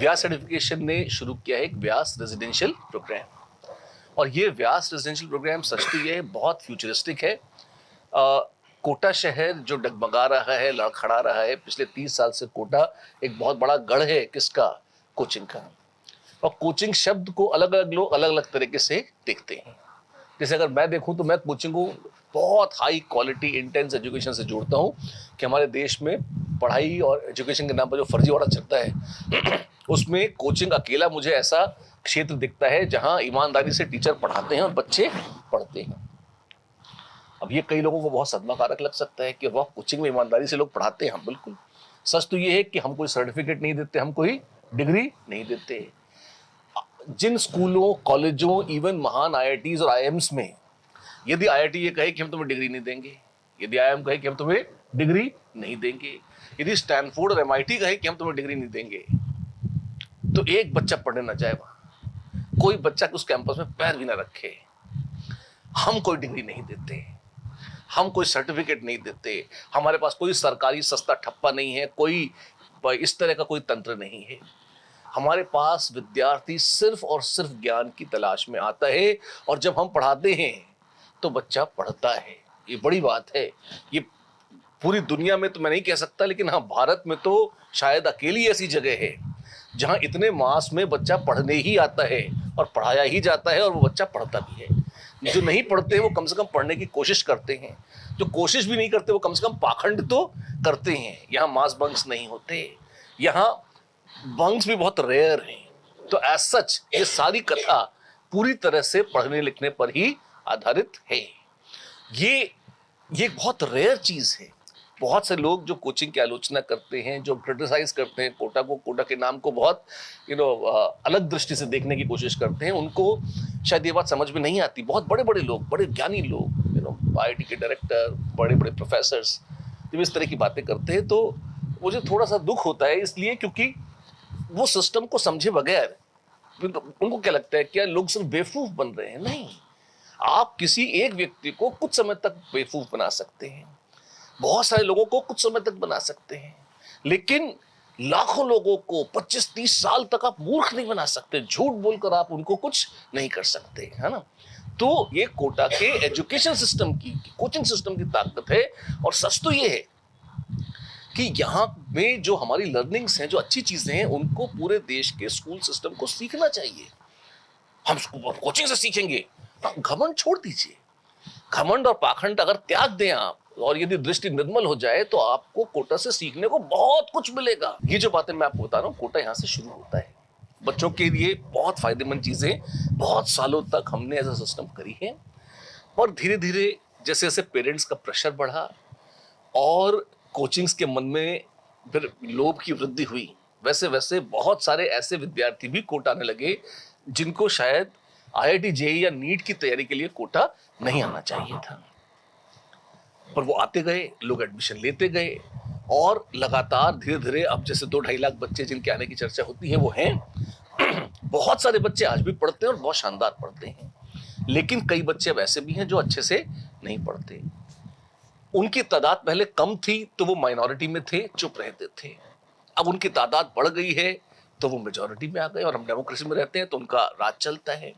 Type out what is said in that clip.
व्यास certification ने शुरू किया है एक व्यास रेजिडेंशियल प्रोग्राम। और ये व्यास रेजिडेंशियल प्रोग्राम सच तो ये बहुत फ्यूचरिस्टिक है। कोटा शहर जो डगमगा रहा है, लड़खड़ा रहा है, पिछले 30 साल से कोटा एक बहुत बड़ा गढ़ है किसका? कोचिंग का। और कोचिंग शब्द को अलग अलग लोग अलग अलग तरीके से देखते हैं। जैसे अगर मैं देखूं तो मैं कोचिंग को बहुत हाई क्वालिटी इंटेंस एजुकेशन से जोड़ता हूं कि हमारे देश में पढ़ाई और एजुकेशन के नाम पर जो फर्जीवाड़ा चलता है उसमें कोचिंग अकेला मुझे ऐसा क्षेत्र दिखता है जहां ईमानदारी से टीचर पढ़ाते हैं और बच्चे पढ़ते हैं। अब ये कई लोगों को बहुत सदमाकारक लग सकता है कि वह कोचिंग में ईमानदारी से लोग पढ़ाते हैं। बिल्कुल सच तो ये है कि हम कोई सर्टिफिकेट नहीं देते, हम कोई डिग्री नहीं देते। जिन स्कूलों, कॉलेजों, इवन महान आईआईटीज और आईएम्स में यदि आईआईटी ये कहे कि हम तुम्हें डिग्री नहीं देंगे, यदि आईएम कहे कि हम तुम्हें डिग्री नहीं देंगे, यदि स्टैनफोर्ड और एमआईटी कहे कि हम तुम्हें डिग्री नहीं देंगे, तो एक बच्चा पढ़ने ना जाए वहां, कोई बच्चा उस कैंपस में पैर भी ना रखे। हम कोई डिग्री नहीं देते, हम कोई सर्टिफिकेट नहीं देते, हमारे पास कोई सरकारी सस्ता ठप्पा नहीं है, कोई इस तरह का कोई तंत्र नहीं है। हमारे पास विद्यार्थी सिर्फ और सिर्फ ज्ञान की तलाश में आता है और जब हम पढ़ाते हैं तो बच्चा पढ़ता है। ये बड़ी बात है। ये पूरी दुनिया में तो मैं नहीं कह सकता, लेकिन हाँ, भारत में तो शायद अकेली ऐसी जगह है जहां इतने मास में बच्चा पढ़ने ही आता है और पढ़ाया ही जाता है और वो बच्चा पढ़ता भी है। जो नहीं पढ़ते वो कम से कम पढ़ने की कोशिश करते हैं, जो कोशिश भी नहीं करते वो कम से कम पाखंड तो करते हैं। यहाँ मास बंक्स नहीं होते, यहाँ बंक्स भी बहुत रेयर हैं। तो एज सच ये सारी कथा पूरी तरह से पढ़ने लिखने पर ही आधारित है। ये बहुत रेयर चीज है। बहुत से लोग जो कोचिंग की आलोचना करते हैं, जो क्रिटिसाइज करते हैं कोटा को, कोटा के नाम को बहुत अलग दृष्टि से देखने की कोशिश करते हैं, उनको शायद ये बात समझ में नहीं आती। बहुत बड़े बड़े लोग, बड़े ज्ञानी लोग, आईआईटी के डायरेक्टर, बड़े बड़े प्रोफेसर्स जब इस तरह की बातें करते हैं तो मुझे थोड़ा सा दुख होता है, इसलिए क्योंकि वो सिस्टम को समझे बगैर उनको क्या लगता है क्या लोग सिर्फ बेवकूफ बन रहे हैं। नहीं, आप किसी एक व्यक्ति को कुछ समय तक बेवकूफ बना सकते हैं, बहुत सारे लोगों को कुछ समय तक बना सकते हैं, लेकिन लाखों लोगों को 25-30 साल तक आप मूर्ख नहीं बना सकते। झूठ बोलकर आप उनको कुछ नहीं कर सकते, है ना। तो ये कोटा के एजुकेशन सिस्टम की, कोचिंग सिस्टम की ताकत है। और सच तो ये है कि यहाँ में जो हमारी लर्निंग्स हैं, जो अच्छी चीजें हैं, उनको पूरे देश के स्कूल सिस्टम को सीखना चाहिए। हम कोचिंग से सीखेंगे, घमंड छोड़ दीजिए। घमंड और पाखंड अगर त्याग दें आप और यदि दृष्टि निर्मल हो जाए तो आपको कोटा से सीखने को बहुत कुछ मिलेगा। ये जो बातें मैं आपको बता रहा हूँ, कोटा यहाँ से शुरू होता है। बच्चों के लिए बहुत फायदेमंद चीजें बहुत सालों तक हमने ऐसा सिस्टम करी है। और धीरे धीरे जैसे जैसे पेरेंट्स का प्रेशर बढ़ा और कोचिंग्स के मन में फिर लोभ की वृद्धि हुई, वैसे वैसे बहुत सारे ऐसे विद्यार्थी भी कोटा आने लगे जिनको शायद आईआईटी जेईई या नीट की तैयारी के लिए कोटा नहीं आना चाहिए था, पर वो आते गए, लोग एडमिशन लेते गए और लगातार धीरे धीरे अब जैसे 2-2.5 लाख बच्चे जिनके आने की चर्चा होती है वो हैं। बहुत सारे बच्चे आज भी पढ़ते हैं और बहुत शानदार पढ़ते हैं, लेकिन कई बच्चे अब ऐसे भी हैं जो अच्छे से नहीं पढ़ते। उनकी तादाद पहले कम थी तो वो माइनॉरिटी में थे, चुप रहते थे। अब उनकी तादाद बढ़ गई है तो वो मेजॉरिटी में आ गए और हम डेमोक्रेसी में रहते हैं तो उनका राज चलता है।